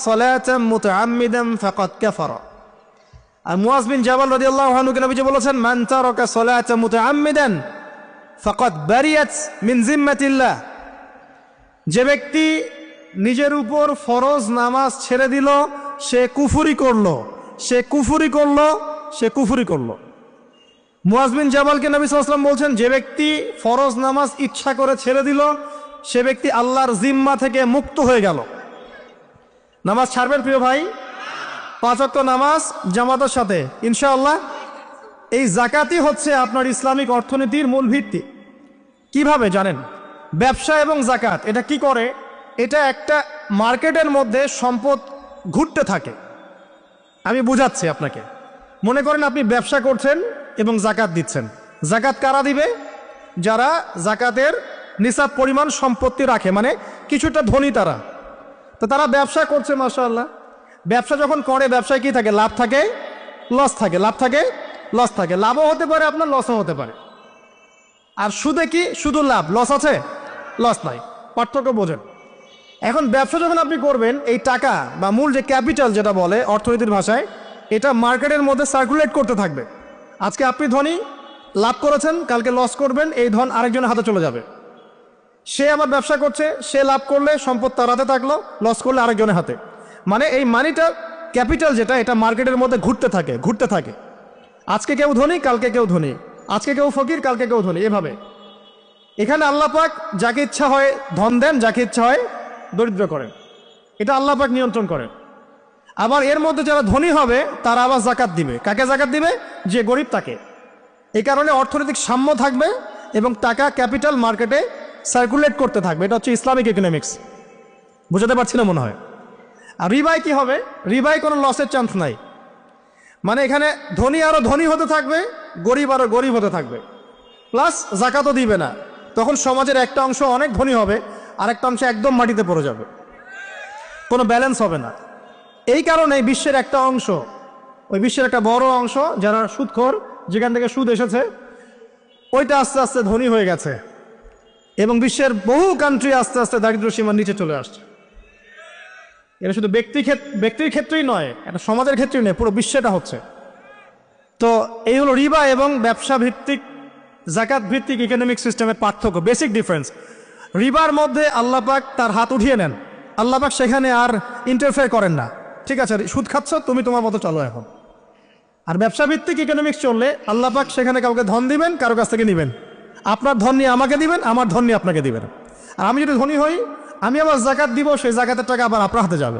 সালাতাম মুতাআম্মিদান ফাকাদ কাফারা। আর মুআয বিন জাবাল রাদিয়াল্লাহু আনহু কে নবীজি বলেছেন, মান তারাকা সালাতা মুতাআম্মিদান ফাকাদ বারিয়াত মিন জিম্মাতিল্লাহ। যে ব্যক্তি নিজের উপর ফরজ নামাজ ছেড়ে দিল, সে কুফরি করলো, সে কুফরি করলো, সে কুফরি করলো। মুআয বিন জাবালকে নবী সাল্লাল্লাহু আলাইহি ওয়াসাল্লাম বলছেন, যে ব্যক্তি ফরজ নামাজ ইচ্ছা করে ছেড়ে দিল, সে ব্যক্তি আল্লাহর জিম্মা থেকে মুক্ত হয়ে গেল। নামাজ ছাড়বেন প্রিয় ভাই? 5 ওয়াক্ত নামাজ জামাতের সাথে ইনশাআল্লাহ। এই যাকাতই হচ্ছে আপনার ইসলামিক অর্থনীতির মূল ভিত্তি। কিভাবে জানেন? ব্যবসা এবং যাকাত এটা কি করে? এটা একটা মার্কেটের মধ্যে সম্পদ ঘুরতে থাকে। আমি বুঝাচ্ছি আপনাকে। মনে করেন আপনি ব্যবসা করছেন এবং যাকাত দিচ্ছেন। যাকাত কারা দিবে? যারা যাকাতের নিসাব পরিমাণ সম্পত্তি রাখে, মানে কিছুটা ধনী তারা। তো তারা ব্যবসা করছে, মাশাআল্লাহ। ব্যবসা যখন করে, ব্যবসায় কি থাকে? লাভ থাকে, লস থাকে, লাভ থাকে, লস থাকে। লাভও হতে পারে আপনার, লসও হতে পারে। আর সুদে কি? শুধু লাভ, লস আছে, লস নাই। পার্থক্য বোঝেন। এখন ব্যবসা যখন আপনি করবেন, এই টাকা বা মূল যে ক্যাপিটাল যেটা বলে অর্থনীতির ভাষায়, এটা মার্কেটের মধ্যে সার্কুলেট করতে থাকবে। আজকে আপনি ধনী, লাভ করেছেন, কালকে লস করবেন, এই ধন আরেকজনের হাতে চলে যাবে। সে আবার ব্যবসা করছে, সে লাভ করলে সম্পদ তার হাতে থাকলো, লস করলে আরেকজনের হাতে। মানে এই মানিটা, ক্যাপিটাল যেটা, এটা মার্কেটের মধ্যে ঘুরতে থাকে, ঘুরতে থাকে। আজকে কেউ ধনী, কালকে কেউ ধনী, আজকে কেউ ফকির, কালকে কেউ ধনী, এভাবে। এখানে আল্লাহ পাক যাকে ইচ্ছা হয় ধন দেন, যাকে ইচ্ছা হয় দরিদ্র করেন। এটা আল্লাহ পাক নিয়ন্ত্রণ করেন। আবার এর মধ্যে যারা ধনী হবে তারা আবার যাকাত দিবে। কাকে যাকাত দিবে? যে গরিব তাকে। এই কারণে অর্থনৈতিক সাম্য থাকবে এবং টাকা, ক্যাপিটাল মার্কেটে সার্কুলেট করতে থাকবে। এটা হচ্ছে ইসলামিক ইকোনমিক্স। বুঝাতে পারছি না মনে হয়? আর রিবায় কি হবে? রিবায় কোনো লসের চান্স নাই। মানে এখানে ধনী আরো ধনী হতে থাকবে, গরিব আরো গরিব হতে থাকবে, প্লাস যাকাতও দিবে না। তখন সমাজের একটা অংশ অনেক ধনী হবে, আরেকটা অংশ একদম মাটিতে পড়ে যাবে, কোনো ব্যালেন্স হবে না। এই কারণে বিশ্বের একটা অংশ, ওই বিশ্বের একটা বড় অংশ যারা সুদখোর, যেখান থেকে সুদ এসেছে, ওইটা আস্তে আস্তে ধনী হয়ে গেছে এবং বিশ্বের বহু কান্ট্রি আস্তে আস্তে দারিদ্র সীমার নিচে চলে আসছে। এটা শুধু ব্যক্তির ক্ষেত্রেই নয়, এটা সমাজের ক্ষেত্রেই নয়, পুরো বিশ্বটা হচ্ছে। তো এই হলো রিবা এবং ব্যবসা ভিত্তিক, যাকাত ভিত্তিক ইকোনমিক সিস্টেমের পার্থক্য, বেসিক ডিফারেন্স। রিবার মধ্যে আল্লাহ পাক তার হাত উঠিয়ে নেন, আল্লাহ পাক সেখানে আর ইন্টারফেয়ার করেন না। ঠিক আছে, সুদ খাচ্ছ, তুমি তোমার মতো চলো এখন। আর ব্যবসা ভিত্তিক ইকোনমিক্স চললে আল্লাহ পাক সেখানে কাউকে ধন দিবেন, কারো কাছ থেকে নেবেন। আপনার ধন নিয়ে আমাকে দিবেন, আমার ধন নিয়ে আপনাকে দিবেন। আর আমি যদি ধনী হই, আমি আবার যাকাত দিব, সেই যাকাতের টাকা আবার আপনার হাতে যাবে।